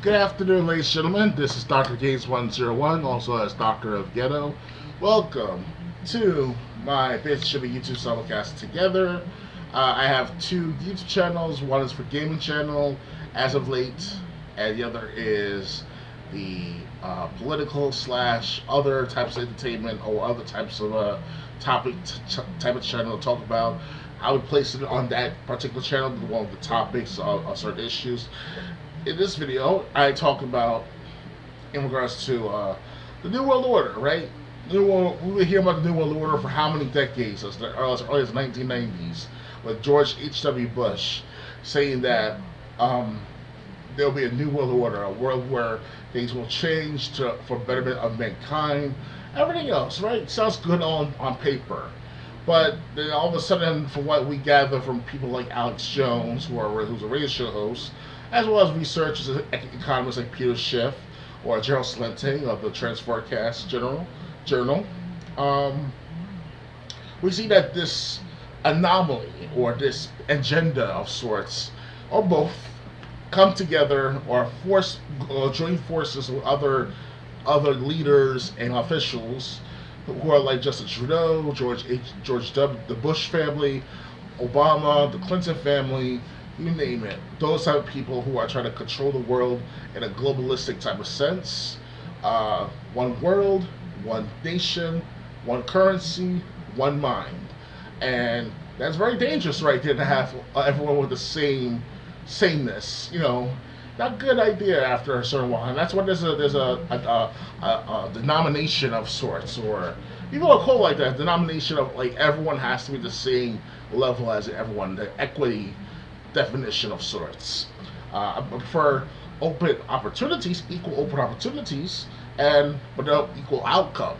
Good afternoon, ladies and gentlemen. This is Dr. Games101, also as Doctor of Ghetto. Welcome to my Bits Should Be YouTube simulcast together. I have two YouTube channels. One is for gaming channel as of late, and the other is the political slash other types of entertainment or other types of type of channel to talk about. I would place it on that particular channel, one of the topics of certain issues. In this video, I talk about in regards to the New World Order, right? New World, we were hearing about the New World Order for how many decades? As early as the 1990s, with George H.W. Bush saying that there'll be a New World Order, a world where things will change for betterment of mankind. Everything else, right? Sounds good on paper. But then all of a sudden, from what we gather from people like Alex Jones, who's a radio show host, as well as researchers and economists like Peter Schiff or Gerald Slente of the Transforecast Journal, we see that this anomaly or this agenda of sorts, or both, come together or join forces with other leaders and officials who are like Justin Trudeau, George W. the Bush family, Obama, the Clinton family, you name it. Those type of people who are trying to control the world in a globalistic type of sense. One world, one nation, one currency, one mind. And that's very dangerous right there to have everyone with the sameness, not a good idea after a certain while. And that's when there's a denomination of sorts, or even a call like that, denomination of like everyone has to be the same level as everyone, the equity definition of sorts. I prefer open opportunities, equal open opportunities, but no equal outcome.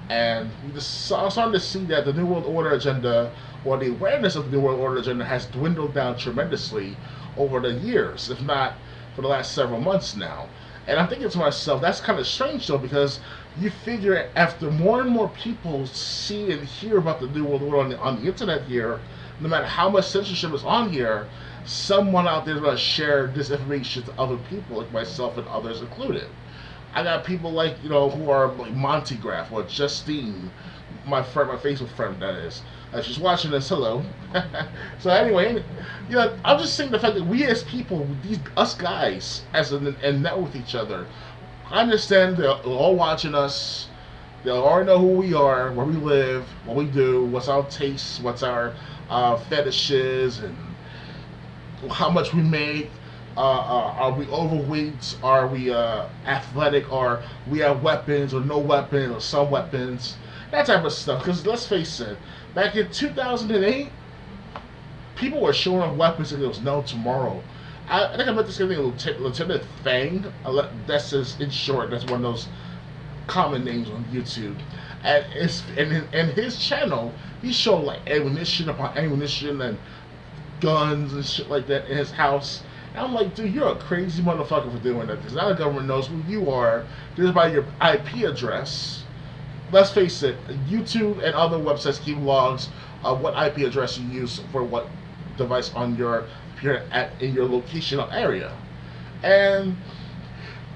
And we just starting to see that the New World Order agenda, or the awareness of the New World Order agenda, has dwindled down tremendously over the years, if not for the last several months now. And I'm thinking to myself, that's kind of strange though, because you figure after more and more people see and hear about the New World Order on the internet here, no matter how much censorship is on here, someone out there is going to share this information to other people, like myself and others included. I got people like, who are like Monty Graph or Justine, my Facebook friend, that is. She's watching this, hello. So anyway, I'm just saying the fact that we as people, us guys, and net with each other, I understand they're all watching us. They already know who we are, where we live, what we do, what's our tastes, what's our fetishes, and how much we make. Are we overweight? Are we athletic? Are we have weapons or no weapons or some weapons? That type of stuff. Because let's face it, back in 2008, people were showing off weapons and there was no tomorrow. I think I met this guy named Lieutenant Fang. That's just, in short, that's one of those common names on YouTube. And in his channel, he showed like ammunition upon ammunition and guns and shit like that in his house. And I'm like, dude, you're a crazy motherfucker for doing that, because now the government knows who you are just by your IP address. Let's face it, YouTube and other websites keep logs of what IP address you use for what device in your locational area. And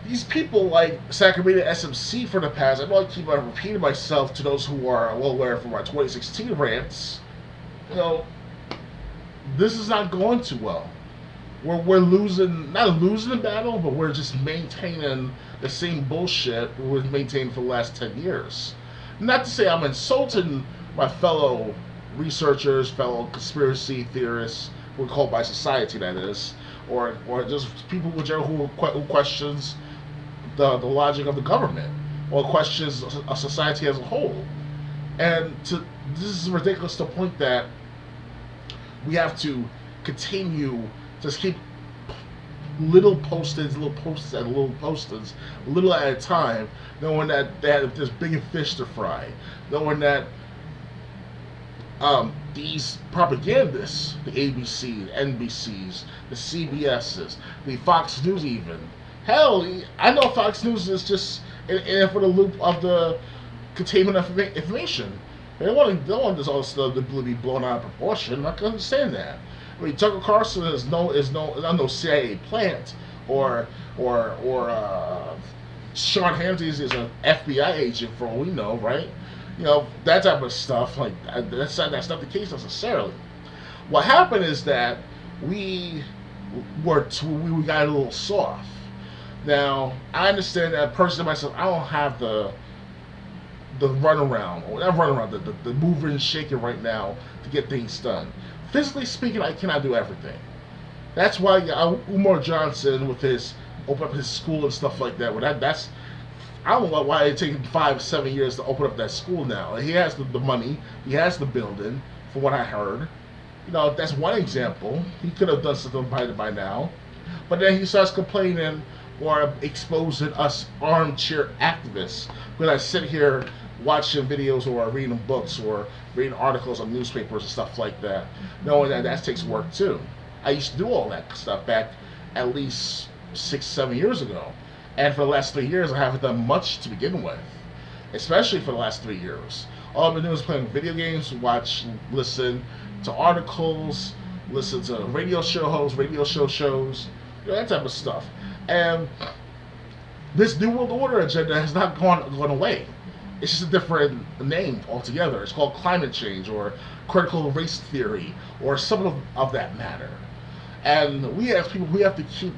these people like Sacramento SMC for the past, I know I keep on repeating myself to those who are well aware from my 2016 rants, this is not going too well. We're losing, not losing the battle, but we're just maintaining the same bullshit we've maintained for the last 10 years. Not to say I'm insulting my fellow researchers, fellow conspiracy theorists, who are called by society, that is, or just people who questions the logic of the government, or questions a society as a whole. And this is ridiculous to the point that we have to continue just keep little postings, little at a time, knowing that there's bigger fish to fry, knowing that these propagandists, the ABC, the NBCs, the CBSs, the Fox News even, hell, I know Fox News is just in for the loop of the containment of information. They don't want this all stuff to be blown out of proportion. I can understand that. I mean, Tucker Carlson is no CIA plant or Sean Hannity is an FBI agent for all we know, right? That type of stuff. Like that's not the case necessarily. What happened is that we we got a little soft. Now I understand that personally myself, I don't have the runaround or not runaround, the moving and shaking right now to get things done. Physically speaking, I cannot do everything. That's why Umar Johnson with his open up his school and stuff like that. Well, that's I don't know why it taken 5 7 years to open up that school now. He has the money, he has the building, from what I heard. That's one example. He could have done something by now. But then he starts complaining or exposing us armchair activists. When I sit here watching videos or reading books or reading articles on newspapers and stuff like that, knowing that takes work too. I used to do all that stuff back at least 6 7 years ago. And for the last 3 years, I haven't done much to begin with, especially for the last 3 years. All I've been doing is playing video games, listen to articles, listen to radio show hosts, radio shows, that type of stuff. And this New World Order agenda has not gone away. It's just a different name altogether. It's called climate change or critical race theory or something of that matter. And we as people, we have to keep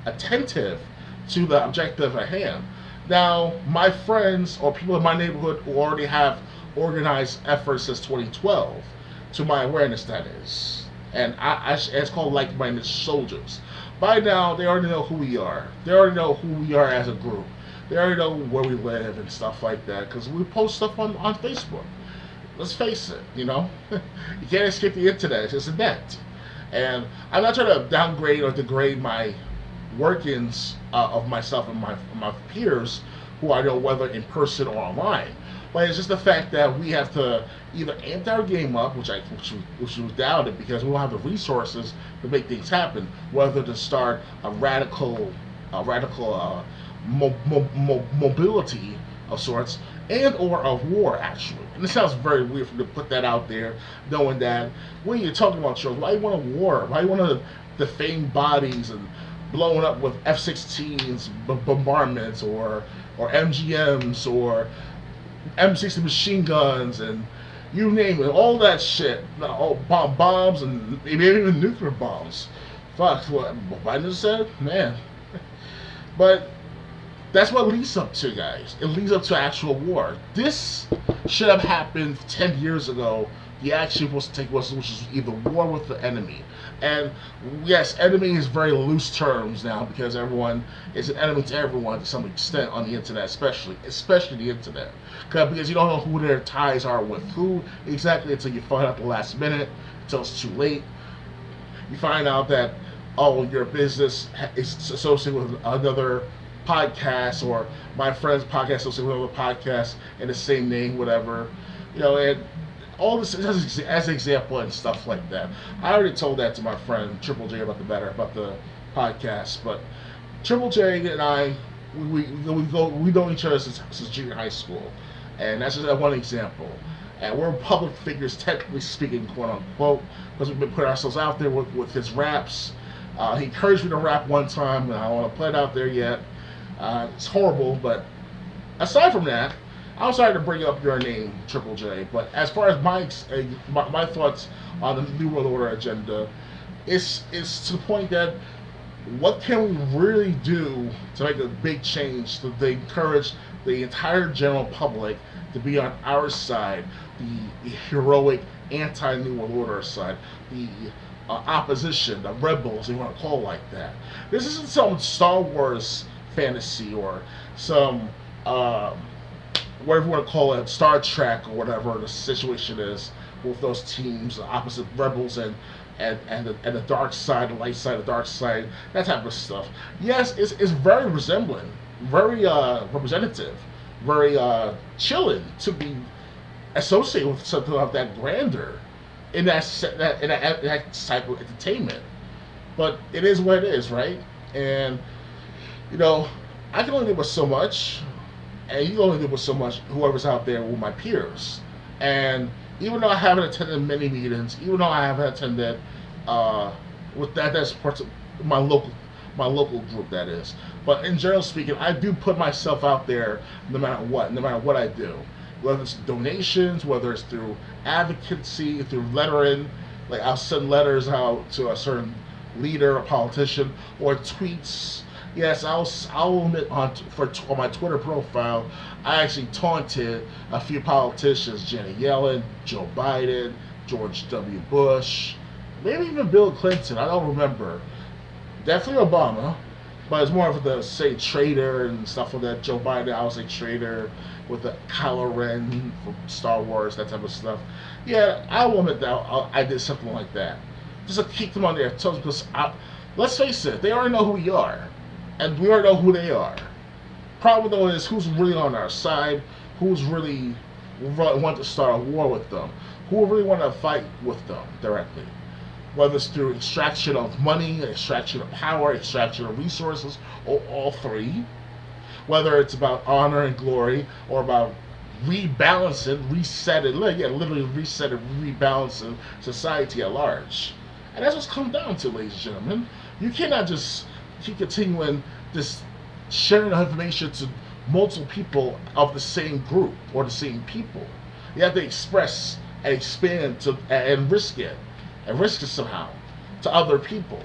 attentive to the objective at hand. Now, my friends or people in my neighborhood who already have organized efforts since 2012, to my awareness, that is, and it's called like-minded soldiers. By now, they already know who we are. They already know who we are as a group. They already know where we live and stuff like that because we post stuff on Facebook. Let's face it, you can't escape the internet. It's just a net. And I'm not trying to downgrade or degrade my workings of myself and my peers who I know whether in person or online. But it's just the fact that we have to either amp our game up, which was doubted because we don't have the resources to make things happen, whether to start a radical mobility of sorts, and or a war actually. And it sounds very weird for me to put that out there, knowing that when you're talking about children, why you want a war? Why you want to defame bodies and blowing up with F-16s, bombardments, or MGMs, or M60 machine guns, and you name it, all that shit, all bombs, and maybe even nuclear bombs. Fuck, what Biden said? Man. But that's what it leads up to, guys. It leads up to actual war. This should have happened 10 years ago. The action was to take was which is either war with the enemy. And yes, enemy is very loose terms now because everyone is an enemy to everyone to some extent on the internet, especially the internet. Because you don't know who their ties are with who exactly until you find out the last minute, until it's too late. You find out that your business is associated with another podcast, or my friend's podcast associated with another podcast in the same name, whatever. And all this as an example and stuff like that. I already told that to my friend Triple J about the podcast, but Triple J and I we know each other since junior high school, and that's just one example. And we're public figures, technically speaking, quote unquote, because we've been putting ourselves out there with his raps. He encouraged me to rap one time, and I don't want to play it out there yet. It's horrible, but aside from that, I'm sorry to bring up your name, Triple J, but as far as my thoughts on the New World Order agenda, it's to the point that what can we really do to make a big change to encourage the entire general public to be on our side, the heroic anti-New World Order side, the opposition, the rebels, you want to call it like that. This isn't some Star Wars fantasy or some whatever you want to call it, Star Trek or whatever the situation is with those teams, the opposite rebels and the dark side, the light side, the dark side, that type of stuff. Yes, it's very resembling, very representative, very chilling to be associated with something of that grandeur in that type of entertainment. But it is what it is, right? And I can only do but so much, and you can only do but so much. Whoever's out there with my peers, and even though I haven't attended many meetings, even though I haven't attended that's parts of my my local group, that is. But in general speaking, I do put myself out there no matter what I do. Whether it's donations, whether it's through advocacy, through lettering, like I'll send letters out to a certain leader, a politician, or tweets. Yes, I'll admit on my Twitter profile, I actually taunted a few politicians: Janet Yellen, Joe Biden, George W. Bush, maybe even Bill Clinton. I don't remember. Definitely Obama, but it's more of the say traitor and stuff like that. Joe Biden, I was a traitor with the Kylo Ren from Star Wars, that type of stuff. Yeah, I will admit that I did something like that, just to keep them on their toes. Because let's face it, they already know who we are, and we already know who they are. Problem though is who's really on our side, who's really want to start a war with them, who really want to fight with them directly, whether it's through extraction of money, extraction of power, extraction of resources, or all three, whether it's about honor and glory, or about rebalancing, resetting, yeah, literally resetting, rebalancing society at large. And that's what's come down to, ladies and gentlemen. You cannot just keep continuing this sharing of information to multiple people of the same group or the same people. You have to express and expand to and risk it somehow to other people.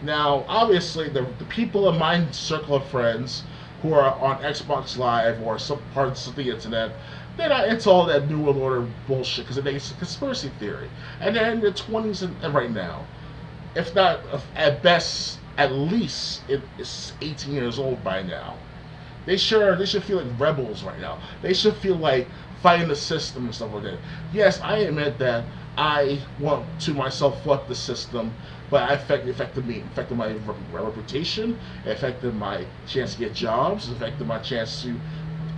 Now, obviously, the people in my circle of friends who are on Xbox Live or some parts of the internet, they're not into all that New World Order bullshit because it's a conspiracy theory. And they're in their 20s and right now. If not, at best, at least it's 18 years old by now. They should feel like rebels right now. They should feel like fighting the system and stuff like that. Yes, I admit that I want to myself fuck the system, but it affected me. It affected my reputation. It affected my chance to get jobs. It affected my chance to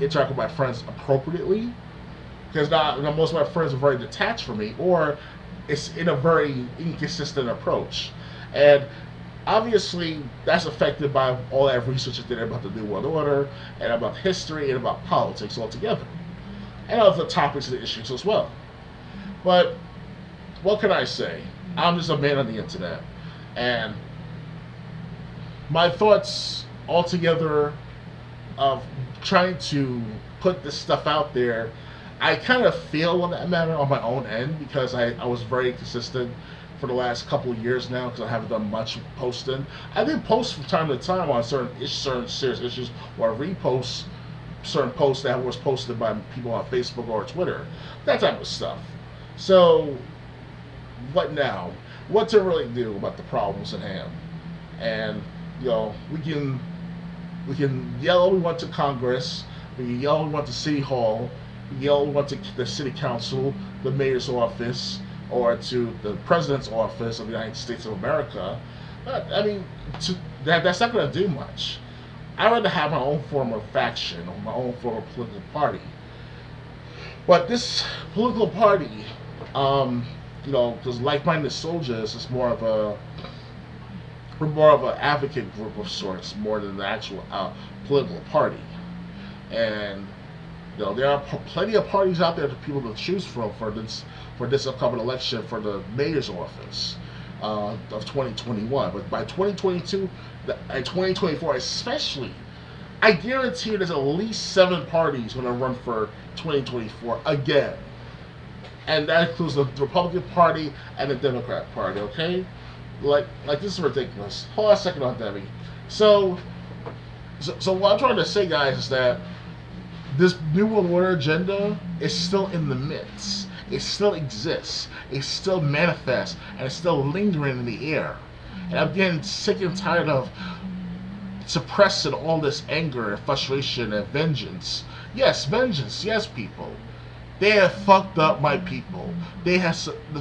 interact with my friends appropriately. Because now most of my friends are very detached from me, or it's in a very inconsistent approach. And obviously, that's affected by all that research I did about the New World Order, and about history, and about politics altogether. And other topics and issues as well. But what can I say? I'm just a man on the internet. And my thoughts altogether of trying to put this stuff out there, I kind of failed on that matter on my own end because I was very consistent for the last couple of years now because I haven't done much posting. I did post from time to time on certain serious issues, or repost certain posts that was posted by people on Facebook or Twitter, that type of stuff. So, what now? What to really do about the problems at hand? And we can yell we want to Congress, we can yell we want to City Hall, we can yell we want to the City Council, the Mayor's office, or to the President's office of the United States of America. I mean, that's not going to do much. I'd rather have my own form of faction or my own form of political party. But this political party, because like-minded soldiers is we're more of an advocate group of sorts, more than the actual political party. And there are plenty of parties out there for people to choose from for this upcoming election for the mayor's office of 2021. But by 2022 and 2024 especially, I guarantee there's at least 7 parties going to run for 2024 again. And that includes the Republican Party and the Democrat Party, okay? Like this is ridiculous. Hold on a second on Debbie. So what I'm trying to say, guys, is that this New World Order agenda is still in the midst. It still exists. It still manifests, and it's still lingering in the air. And I'm getting sick and tired of suppressing all this anger and frustration and vengeance. Yes, vengeance. Yes, people. They have fucked up my people. They have,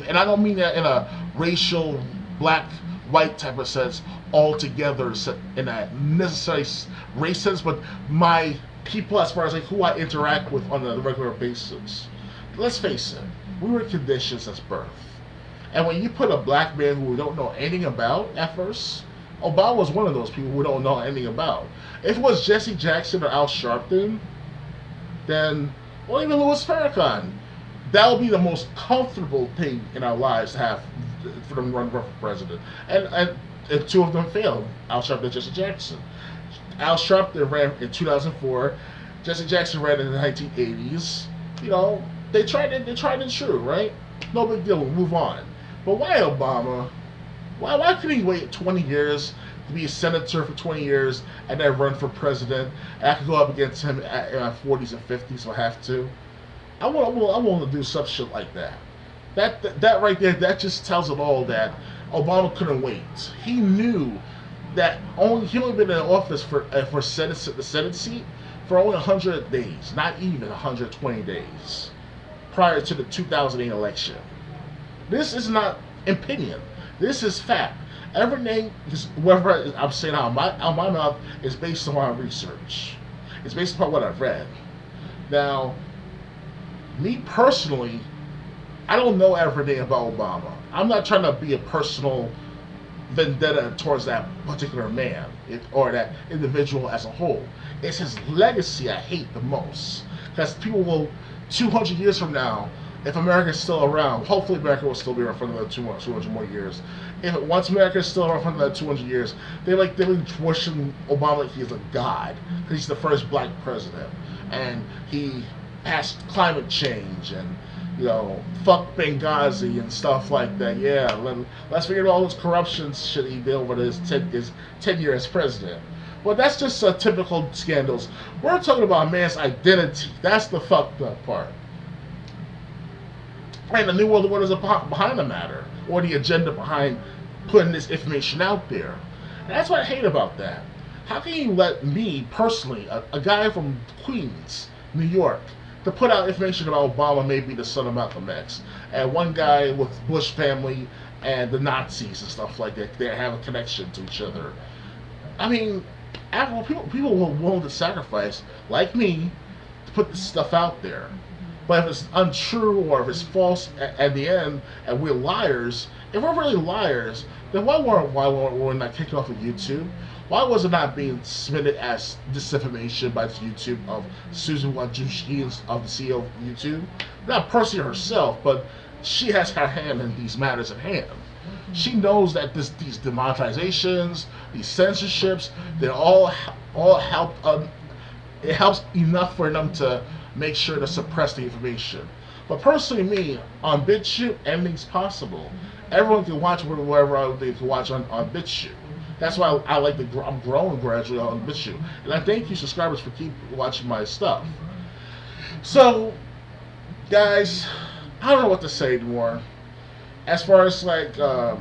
and I don't mean that in a racial, black, white type of sense altogether in a necessary race sense, but my people as far as like who I interact with on a regular basis. Let's face it, we were conditioned since birth. And when you put a black man who we don't know anything about at first, Obama was one of those people we don't know anything about. If it was Jesse Jackson or Al Sharpton, then, or even Louis Farrakhan, that would be the most comfortable thing in our lives to have for them to run for president. And and two of them failed. Al Sharpton and Jesse Jackson. Al Sharpton ran in 2004. Jesse Jackson ran in the 1980s. You know, they tried it. They tried and true, right? No big deal. We'll move on. But why Obama? Why couldn't he wait 20 years to be a senator for 20 years and then run for president? And I could go up against him in my 40s and 50s if I have to. I want to do some shit like that. That right there, that just tells it all that Obama couldn't wait. He knew that he only been in office for the Senate seat for only 100 days, not even 120 days, prior to the 2008 election. This is not opinion. This is fact. Everything, whatever I'm saying out of my mouth, is based on my research. It's based upon what I've read. Now, me personally, I don't know everything about Obama. I'm not trying to be a personal vendetta towards that particular man or that individual as a whole. It's his legacy I hate the most. Because people will, 200 years from now, if America is still around, hopefully America will still be around for another 200 more years. Once America is still around for another 200 years, they worship Obama like he's a god. Because he's the first black president. And he has climate change and, you know, fuck Benghazi and stuff like that. Yeah, let's forget all this corruption shit he did over his 10 years as president. Well, that's just typical scandals. We're talking about a man's identity. That's the fucked up part. And the New World Order is behind the matter, or the agenda behind putting this information out there. And that's what I hate about that. How can you let me, personally, a guy from Queens, New York, to put out information about Obama may be the son of Malcolm X, and one guy with Bush family and the Nazis and stuff like that, they have a connection to each other. I mean, people were willing to sacrifice, like me, to put this stuff out there. But if it's untrue or if it's false at the end, and we're liars, if we're really liars, then why weren't we not kicked off of YouTube? Why was it not being submitted as disinformation by YouTube of Susan Wojcicki of the CEO of YouTube? Not personally herself, but she has her hand in these matters at hand. She knows that these demonetizations, these censorships, they all help. It helps enough for them to make sure to suppress the information. But personally, me, on BitChute, anything's possible. Everyone can watch whatever they can watch on BitChute. That's why I'm growing gradually on BitChute. And I thank you subscribers for keep watching my stuff. So, guys, I don't know what to say anymore. As far as like the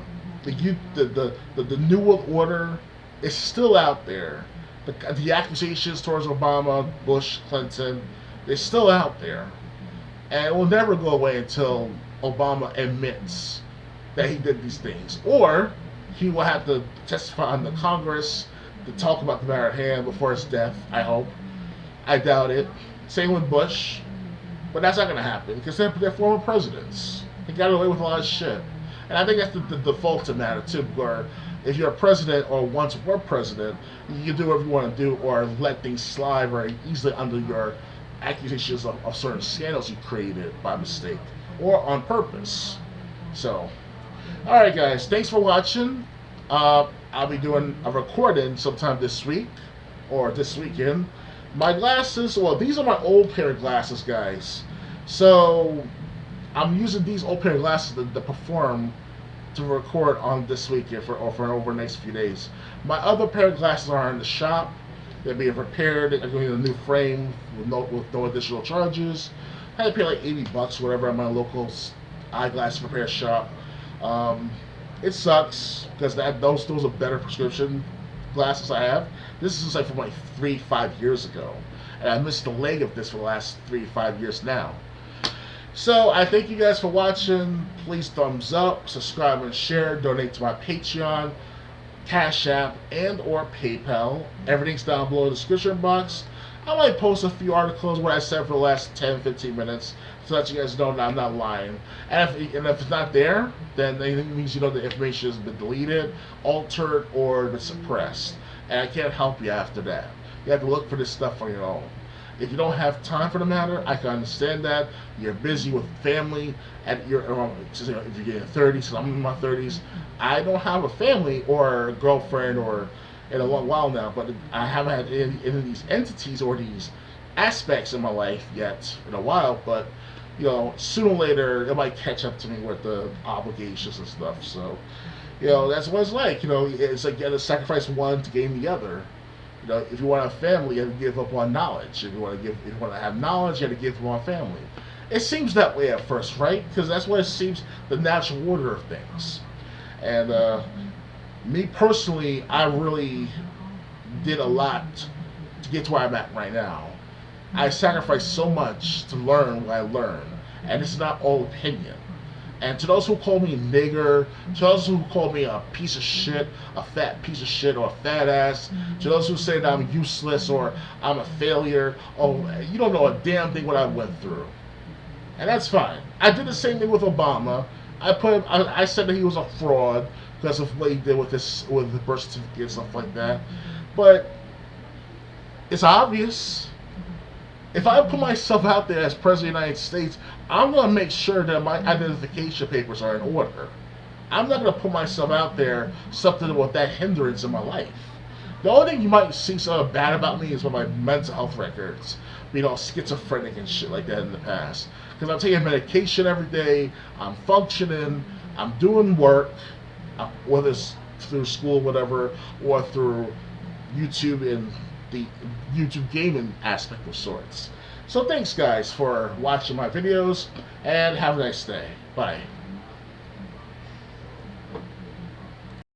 New World Order is still out there. The accusations towards Obama, Bush, Clinton, they're still out there. And it will never go away until Obama admits that he did these things. Or he will have to testify in the Congress to talk about the matter at hand before his death, I hope. I doubt it. Same with Bush. But that's not going to happen because they're former presidents. They got away with a lot of shit. And I think that's the default to matter too, where if you're a president or once were president, you can do whatever you want to do or let things slide very easily under your accusations of certain scandals you created by mistake or on purpose. So, alright guys, thanks for watching. I'll be doing a recording sometime this week or this weekend. My glasses, well, these are my old pair of glasses, guys. So, I'm using these old pair of glasses to perform, to record on this weekend for over the next few days. My other pair of glasses are in the shop. They're being repaired. I'm getting a new frame with no additional charges. I had to pay like $80, whatever, at my local eyeglass repair shop. It sucks because those are better prescription glasses I have. This is like from like 3-5 years ago, and I missed the leg of this for the last 3-5 years now. So I thank you guys for watching. Please thumbs up, subscribe and share, donate to my Patreon, Cash App, and or PayPal. Everything's down below in the description box. I might post a few articles what I said for the last 10-15 minutes to let you guys know that I'm not lying. And if it's not there, then it means you know the information has been deleted, altered, or been suppressed. And I can't help you after that. You have to look for this stuff on your own. If you don't have time for the matter, I can understand that. You're busy with family at your if you're getting 30s, so I'm in my 30s. I don't have a family or a girlfriend or in a long while now, but I haven't had any of these entities or these aspects in my life yet in a while. But sooner or later it might catch up to me with the obligations and stuff. So, that's what it's like. It's like you got to sacrifice one to gain the other. If you want to have family, you have to give up on knowledge. If you want to have knowledge, you have to give up on family. It seems that way at first, right? Because that's what it seems the natural order of things. And me personally, I really did a lot to get to where I'm at right now. I sacrificed so much to learn what I learned, and it's not all opinion. And to those who call me nigger, to those who call me a piece of shit, a fat piece of shit, or a fat ass, to those who say that I'm useless or I'm a failure, you don't know a damn thing what I went through. And that's fine. I did the same thing with Obama. I said that he was a fraud because of what he did with the birth certificate and stuff like that. But it's obvious. If I put myself out there as President of the United States, I'm going to make sure that my identification papers are in order. I'm not going to put myself out there something with that hindrance in my life. The only thing you might see something bad about me is with my mental health records, schizophrenic and shit like that in the past. Because I'm taking medication every day, I'm functioning, I'm doing work, whether it's through school, whatever, or through YouTube and the YouTube gaming aspect of sorts. So thanks guys for watching my videos, and have a nice day. Bye.